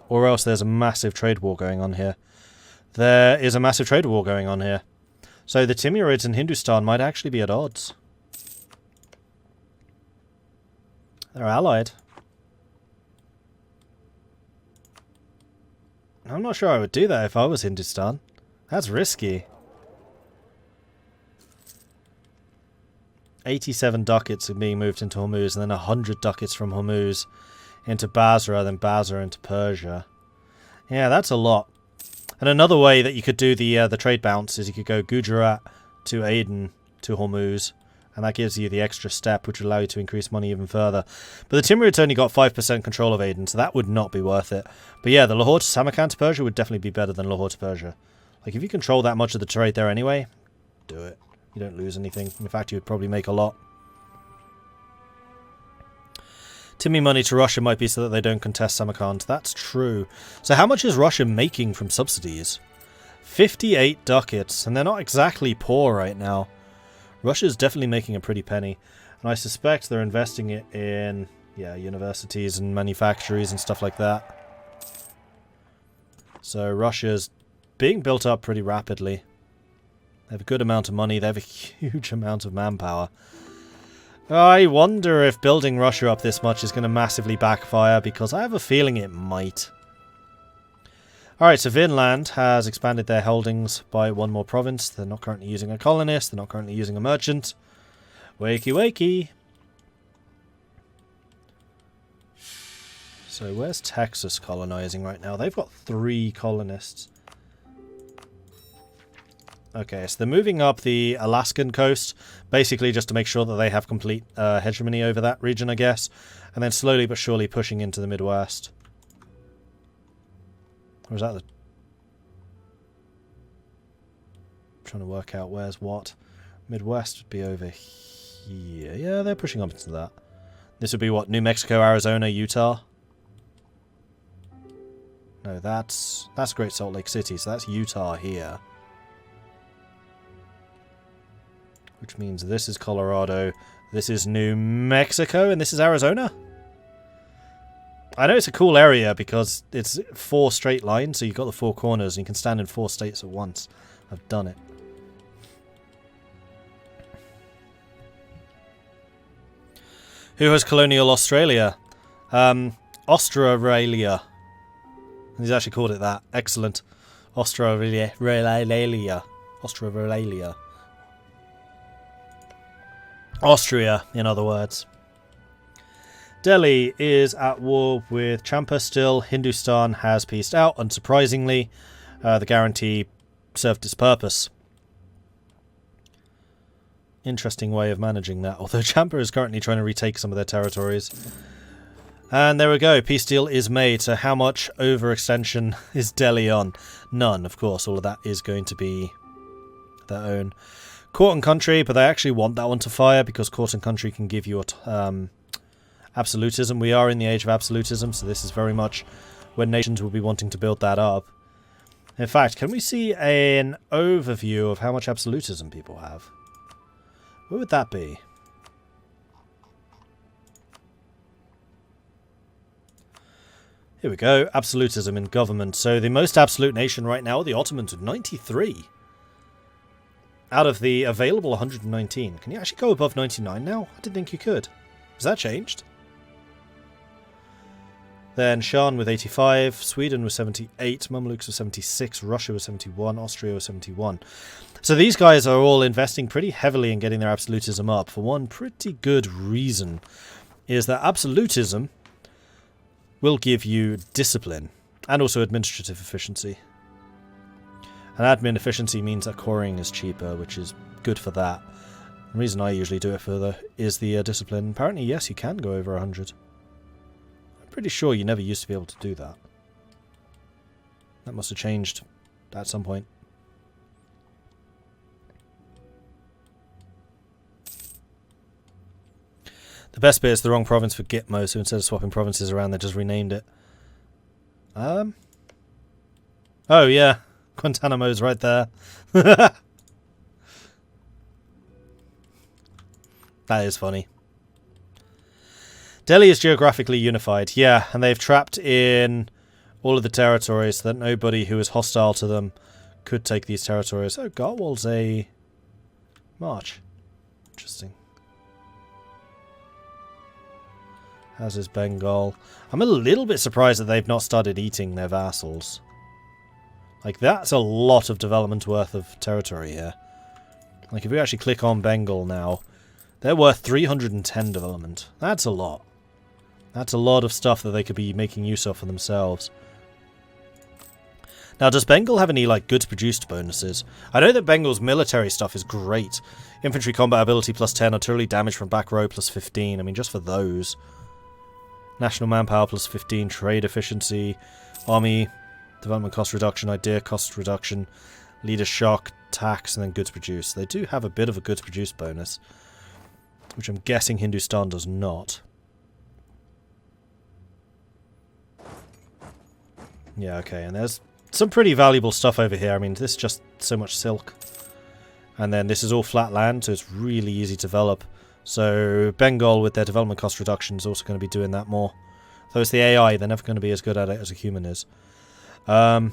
Or else there's a massive trade war going on here. There is a massive trade war going on here. So the Timurids and Hindustan might actually be at odds. They're allied. I'm not sure I would do that if I was Hindustan. That's risky. 87 ducats are being moved into Hormuz, and then 100 ducats from Hormuz into Basra, then Basra into Persia. Yeah, that's a lot. And another way that you could do the trade bounce is you could go Gujarat to Aden to Hormuz, and that gives you the extra step, which would allow you to increase money even further. But the Timurids only got 5% control of Aden, so that would not be worth it. But yeah, the Lahore to Samarkand to Persia would definitely be better than Lahore to Persia. Like, if you control that much of the trade there anyway, do it. You don't lose anything. In fact, you would probably make a lot. Timmy money to Russia might be so that they don't contest Samarkand. That's true. So how much is Russia making from subsidies? 58 ducats, and they're not exactly poor right now. Russia's definitely making a pretty penny, and I suspect they're investing it in, yeah, universities and manufactories and stuff like that. So Russia's being built up pretty rapidly. They have a good amount of money. They have a huge amount of manpower. I wonder if building Russia up this much is going to massively backfire, because I have a feeling it might. Alright, so Vinland has expanded their holdings by one more province. They're not currently using a colonist. They're not currently using a merchant. Wakey wakey. So where's Texas colonizing right now? They've got 3 colonists. Okay, so they're moving up the Alaskan coast, basically just to make sure that they have complete hegemony over that region, I guess. And then slowly but surely pushing into the Midwest. Or is that the... I'm trying to work out where's what. Midwest would be over here. Yeah, they're pushing up into that. This would be what? New Mexico, Arizona, Utah? No, that's Great Salt Lake City, so that's Utah here. Which means this is Colorado, this is New Mexico, and this is Arizona? I know it's a cool area because it's 4 straight lines, so you've got the 4 corners, and you can stand in 4 states at once. I've done it. Who has colonial Australia? Australia. He's actually called it that. Excellent. Australia. Australia. Austria, in other words. Delhi is at war with Champa still. Hindustan has peaced out, unsurprisingly. The guarantee served its purpose. Interesting way of managing that, although Champa is currently trying to retake some of their territories. And there we go, peace deal is made. So how much overextension is Delhi on? None, of course. All of that is going to be their own. Court and country, but they actually want that one to fire because court and country can give you absolutism. We are in the age of absolutism, so this is very much when nations will be wanting to build that up. In fact, can we see an overview of how much absolutism people have? What would that be? Here we go, absolutism in government. So the most absolute nation right now are the Ottomans with 93. Out of the available 119. Can you actually go above 99 now? I didn't think you could. Has that changed? Then Shan with 85, Sweden with 78, Mamluks with 76, Russia with 71, Austria with 71. So these guys are all investing pretty heavily in getting their absolutism up for one pretty good reason. Is that absolutism will give you discipline and also administrative efficiency. And admin efficiency means that coring is cheaper, which is good for that. The reason I usually do it for is the discipline. Apparently, yes, you can go over 100. I'm pretty sure you never used to be able to do that. That must have changed at some point. The best bit is the wrong province for Gitmo, so instead of swapping provinces around, they just renamed it. Oh, yeah. Guantanamo's right there. That is funny. Delhi is geographically unified, yeah, and they've trapped in all of the territories so that nobody who is hostile to them could take these territories. Oh, Garwal's a march. Interesting. As is Bengal. I'm a little bit surprised that they've not started eating their vassals. Like, that's a lot of development worth of territory here. Like, if we actually click on Bengal now, they're worth 310 development. That's a lot. That's a lot of stuff that they could be making use of for themselves. Now, does Bengal have any, like, goods produced bonuses? I know that Bengal's military stuff is great. Infantry combat ability plus 10, artillery damage from back row plus 15. I mean, just for those. National manpower plus 15, trade efficiency, army, development cost reduction, idea cost reduction, leader shock, tax, and then goods produced. They do have a bit of a goods produced bonus, which I'm guessing Hindustan does not. Yeah, okay, and there's some pretty valuable stuff over here. I mean, this is just so much silk. And then this is all flat land, so it's really easy to develop. So Bengal, with their development cost reduction, is also going to be doing that more. Though it's the AI, they're never going to be as good at it as a human is. The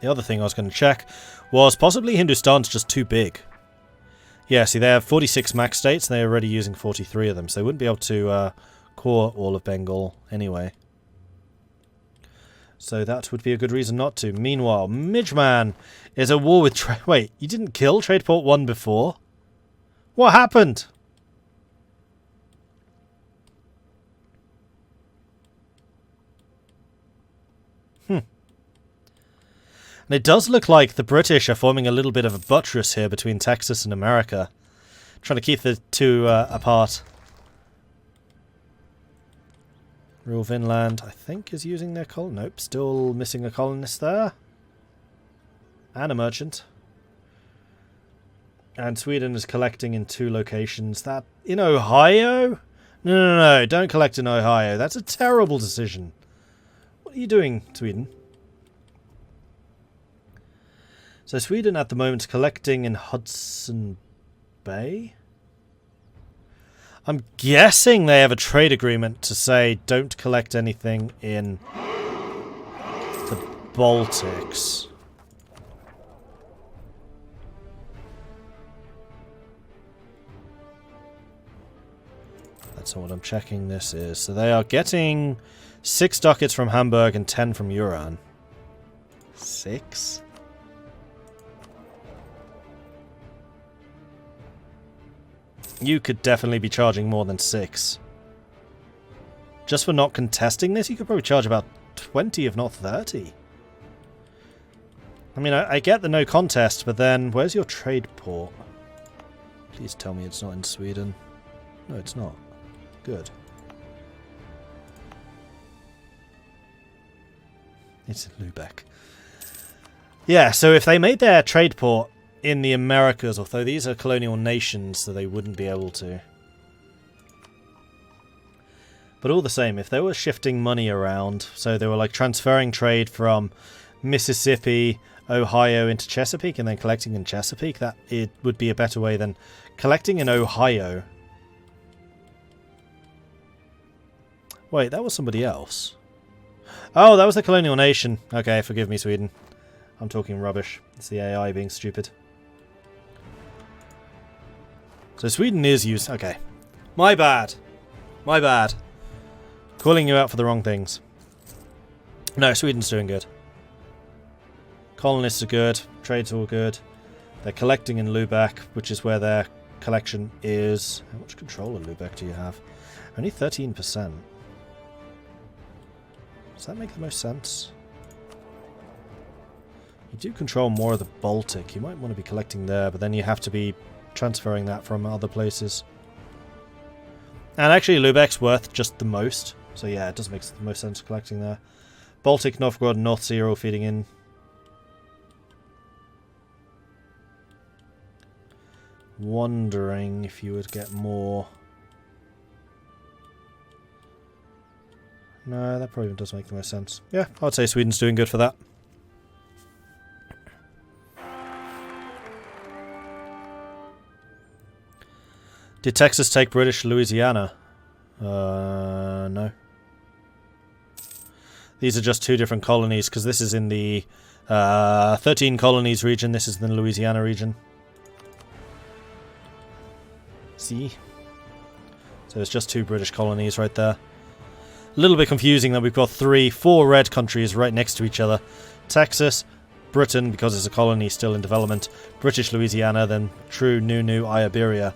other thing I was going to check was possibly Hindustan's just too big. Yeah, see, they have 46 max states, and they're already using 43 of them, so they wouldn't be able to core all of Bengal anyway. So that would be a good reason not to. Meanwhile, Midgeman is at war with Wait, you didn't kill Tradeport 1 before? What happened? And it does look like the British are forming a little bit of a buttress here between Texas and America. Trying to keep the two apart. Rural Vinland, I think, is using their colon. Nope, still missing a colonist there. And a merchant. And Sweden is collecting in 2 locations. That in Ohio? No, don't collect in Ohio. That's a terrible decision. What are you doing, Sweden? So Sweden at the moment is collecting in Hudson Bay. I'm guessing they have a trade agreement to say don't collect anything in the Baltics. That's not what I'm checking this is. So they are getting 6 ducats from Hamburg and 10 from Uran. 6? You could definitely be charging more than 6. Just for not contesting this, you could probably charge about 20, if not 30. I mean, I get the no contest, but then where's your trade port? Please tell me it's not in Sweden. No, it's not. Good. It's in Lübeck. Yeah, so if they made their trade port in the Americas, although these are colonial nations, so they wouldn't be able to. But all the same, if they were shifting money around, so they were like transferring trade from Mississippi, Ohio into Chesapeake and then collecting in Chesapeake, that it would be a better way than collecting in Ohio. Wait, that was somebody else. Oh, that was the colonial nation. Okay, forgive me, Sweden. I'm talking rubbish. It's the AI being stupid. So Sweden is used... Okay. My bad. My bad. Calling you out for the wrong things. No, Sweden's doing good. Colonists are good. Trade's all good. They're collecting in Lübeck, which is where their collection is. How much control of Lübeck do you have? Only 13%. Does that make the most sense? You do control more of the Baltic. You might want to be collecting there, but then you have to be transferring that from other places. And actually, Lübeck's worth just the most. So yeah, it does make the most sense collecting there. Baltic, Novgorod, and North Sea are all feeding in. Wondering if you would get more. No, that probably does make the most sense. Yeah, I'd say Sweden's doing good for that. Did Texas take British Louisiana? No. These are just 2 different colonies, because this is in the 13 colonies region, this is the Louisiana region. See? So it's just 2 British colonies right there. A little bit confusing that we've got 4 red countries right next to each other. Texas, Britain, because it's a colony still in development, British Louisiana, then true new Iberia.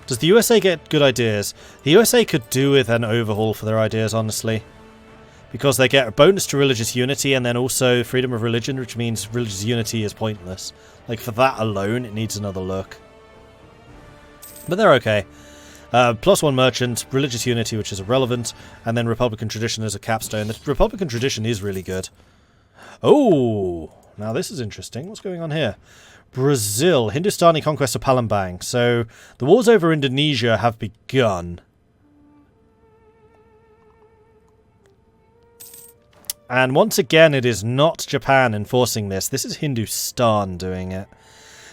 Does the USA get good ideas? The USA could do with an overhaul for their ideas, honestly. Because they get a bonus to religious unity and then also freedom of religion, which means religious unity is pointless. Like, for that alone, it needs another look. But they're okay. +1 merchant, religious unity, which is irrelevant, and then Republican tradition as a capstone. The Republican tradition is really good. Oh! Now this is interesting. What's going on here? Brazil. Hindustani conquest of Palembang. So, the wars over Indonesia have begun. And once again, it is not Japan enforcing this. This is Hindustan doing it.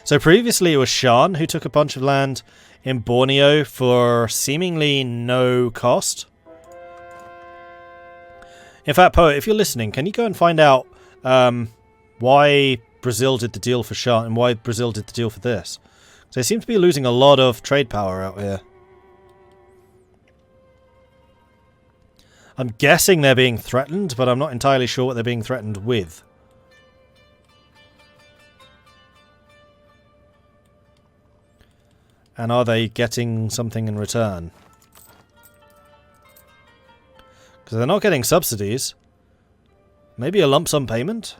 So previously it was Shan who took a bunch of land in Borneo for seemingly no cost. In fact, Poet, if you're listening, can you go and find out why Brazil did the deal for Shan and why Brazil did the deal for this? So they seem to be losing a lot of trade power out here. I'm guessing they're being threatened, but I'm not entirely sure what they're being threatened with. And are they getting something in return? Because they're not getting subsidies. Maybe a lump sum payment?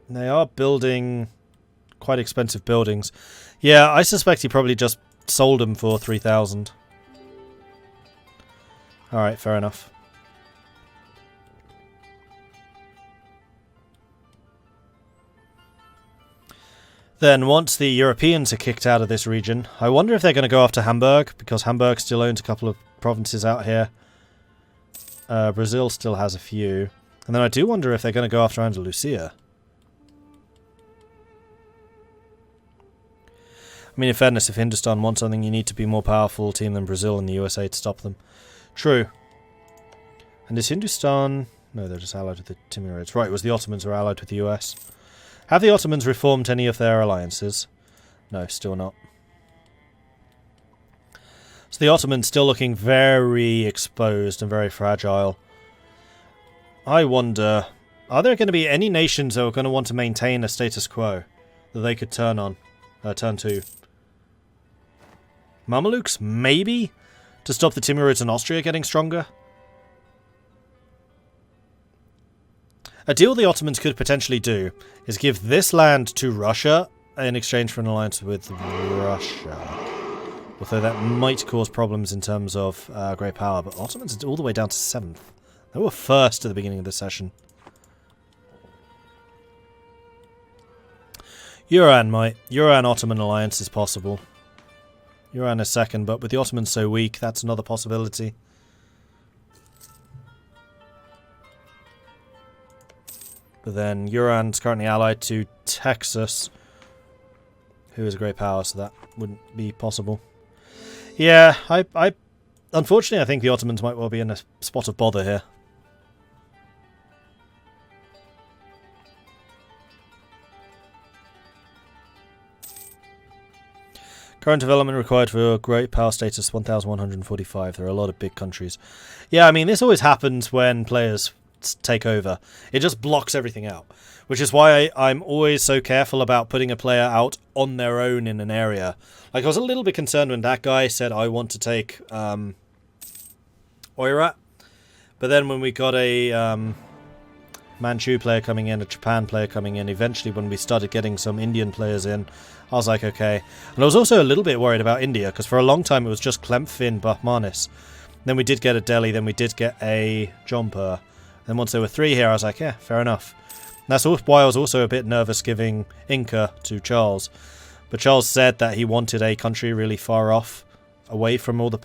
They are building quite expensive buildings. Yeah, I suspect he probably just sold them for 3,000. Alright, fair enough. Then, once the Europeans are kicked out of this region, I wonder if they're going to go after Hamburg, because Hamburg still owns a couple of provinces out here. Brazil still has a few. And then I do wonder if they're going to go after Andalusia. I mean, in fairness, if Hindustan wants something, you need to be a more powerful team than Brazil and the USA to stop them. True. And is Hindustan... No, they're just allied with the Timurids. Right, it was the Ottomans who were allied with the US. Have the Ottomans reformed any of their alliances? No, still not. So the Ottomans still looking very exposed and very fragile. I wonder, are there going to be any nations that are going to want to maintain a status quo that they could turn to? Mamelukes, maybe? To stop the Timurids and Austria getting stronger? A deal the Ottomans could potentially do is give this land to Russia in exchange for an alliance with Russia. Although that might cause problems in terms of great power, but Ottomans are all the way down to 7th. They were first at the beginning of this session. Uran-Ottoman alliance is possible. Uran is second, but with the Ottomans so weak, that's another possibility. But then Uran's currently allied to Texas, who is a great power, so that wouldn't be possible. Yeah, unfortunately I think the Ottomans might well be in a spot of bother here. Current development required for great power status 1,145. There are a lot of big countries. Yeah, I mean, this always happens when players take over. It just blocks everything out. Which is why I'm always so careful about putting a player out on their own in an area. Like, I was a little bit concerned when that guy said, I want to take Oirat. But then when we got a Manchu player coming in, a Japan player coming in, eventually when we started getting some Indian players in, I was like, okay. And I was also a little bit worried about India, because for a long time it was just Klemfin, Bahmanis. Then we did get a Delhi, then we did get a Jaunpur. Then once there were 3 here, I was like, yeah, fair enough. And that's why I was also a bit nervous giving Inca to Charles. But Charles said that he wanted a country really far off, away from all the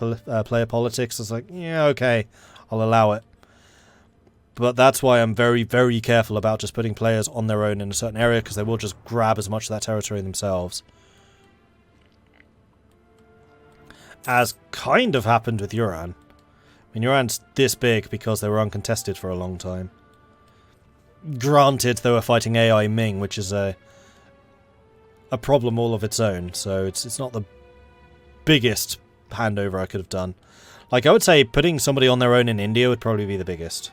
player politics. I was like, yeah, okay, I'll allow it. But that's why I'm very, very careful about just putting players on their own in a certain area, because they will just grab as much of that territory themselves. as kind of happened with Yuran. I mean, Yuran's this big because they were uncontested for a long time. Granted, they were fighting AI Ming, which is a problem all of its own, so it's not the biggest handover I could have done. Like, I would say putting somebody on their own in India would probably be the biggest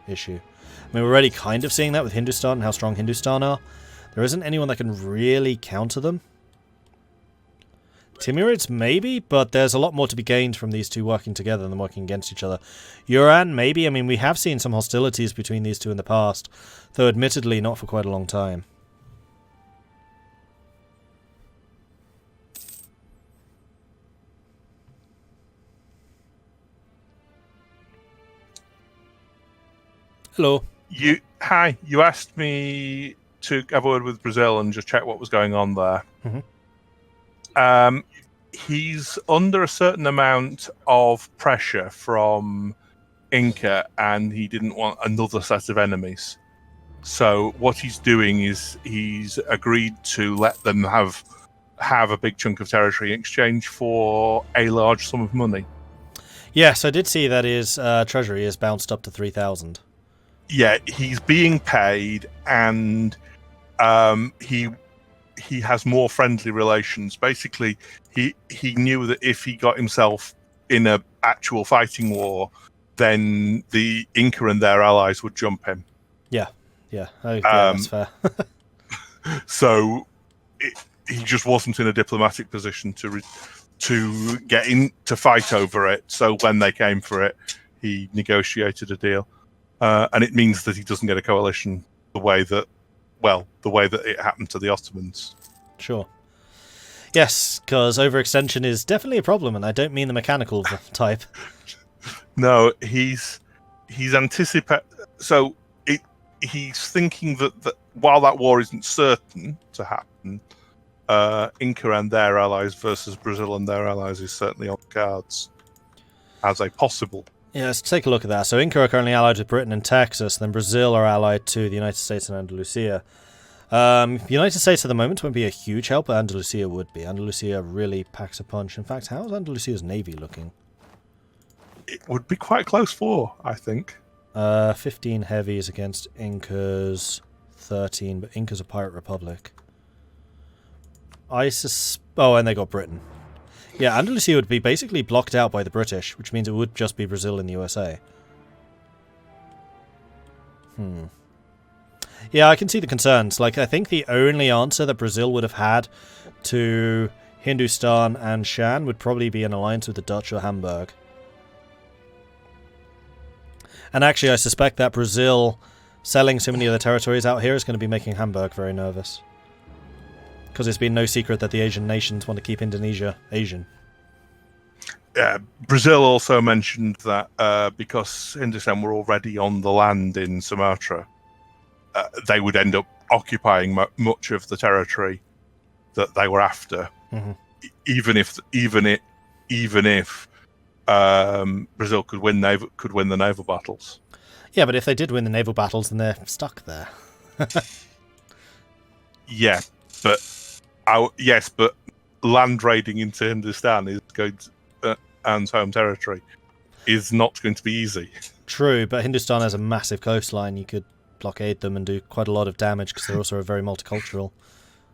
issue. I mean, we're already kind of seeing that with Hindustan and how strong Hindustan are. There isn't anyone that can really counter them. Timurids, maybe, but there's a lot more to be gained from these two working together than working against each other. Yuran, maybe. I mean, we have seen some hostilities between these two in the past, though admittedly not for quite a long time. Hello. Hi. You asked me to have a word with Brazil and just check what was going on there. He's under a certain amount of pressure from Inca, and he didn't want another set of enemies. So what he's doing is he's agreed to let them have a big chunk of territory in exchange for a large sum of money. Yes, I did see that his treasury is bounced up to 3,000. Yeah, he's being paid, and he has more friendly relations. Basically, he knew that if he got himself in a actual fighting war, then the Inca and their allies would jump him. Yeah, that's fair. So he just wasn't in a diplomatic position to get in to fight over it. So when they came for it, he negotiated a deal. And it means that he doesn't get a coalition the way that it happened to the Ottomans. Sure. Yes, because overextension is definitely a problem, and I don't mean the mechanical type. No, he's anticipating. So he's thinking that while that war isn't certain to happen, Inca and their allies versus Brazil and their allies is certainly on the cards as a possible. Yeah, let's take a look at that. So Inca are currently allied with Britain and Texas, then Brazil are allied to the United States and Andalusia. The United States at the moment won't be a huge help, but Andalusia would be. Andalusia really packs a punch. In fact, how is Andalusia's navy looking? It would be quite close for, I think. 15 heavies against Inca's 13, but Inca's a pirate republic. Oh, and they got Britain. Yeah, Andalusia would be basically blocked out by the British, which means it would just be Brazil and the USA. Yeah, I can see the concerns. Like, I think the only answer that Brazil would have had to Hindustan and Shan would probably be an alliance with the Dutch or Hamburg. And actually, I suspect that Brazil selling so many of the territories out here is going to be making Hamburg very nervous. Because it's been no secret that the Asian nations want to keep Indonesia Asian. Brazil also mentioned that because Hindustan were already on the land in Sumatra, they would end up occupying much of the territory that they were after, even if Brazil could win the naval battles. Yeah, but if they did win the naval battles, then they're stuck there. Yeah, but land raiding into Hindustan is going to, and home territory is not going to be easy. True, but Hindustan has a massive coastline. You could blockade them and do quite a lot of damage because they're also very multicultural.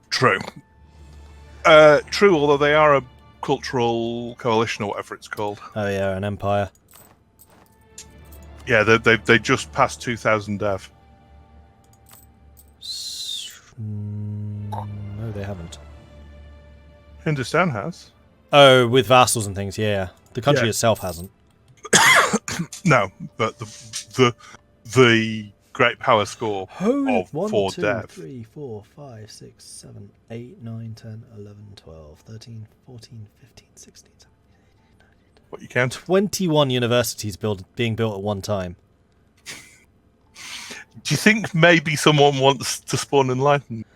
True. True, although they are a cultural coalition or whatever it's called. Oh yeah, an empire. Yeah, they just passed 2,000 dev. No, they haven't. Hindustan has. Oh, with vassals and things, yeah. The country itself hasn't. No, but the great power score of 4 dev. 3, 4, 5, 6, 7, 8, 9, 10, 11, 12, 13, 14, 15, 16, 17, 18, 19. What you count? 21 universities being built at one time. Do you think maybe someone wants to spawn Enlightenment?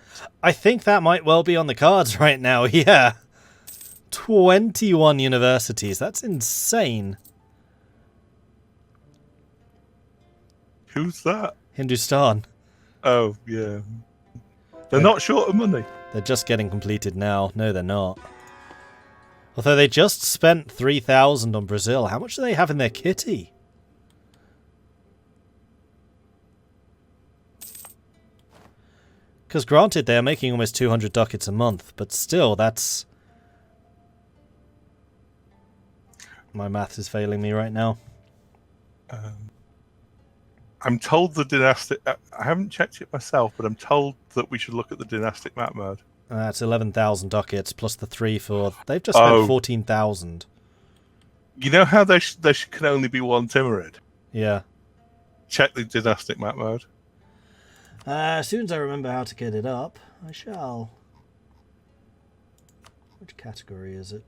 I think that might well be on the cards right now, yeah. 21 universities, that's insane. Who's that? Hindustan. Oh, yeah. They're not short of money. They're just getting completed now. No, they're not. Although they just spent 3,000 on Brazil. How much do they have in their kitty? Because granted, they are making almost 200 ducats a month, but still, that's... My math is failing me right now. I'm told the dynastic... I haven't checked it myself, but I'm told that we should look at the dynastic map mode. That's 11,000 ducats plus the 3 for... They've just spent 14,000. You know how there can only be one Timurid? Yeah. Check the dynastic map mode. As soon as I remember how to get it up, I shall. Which category is it?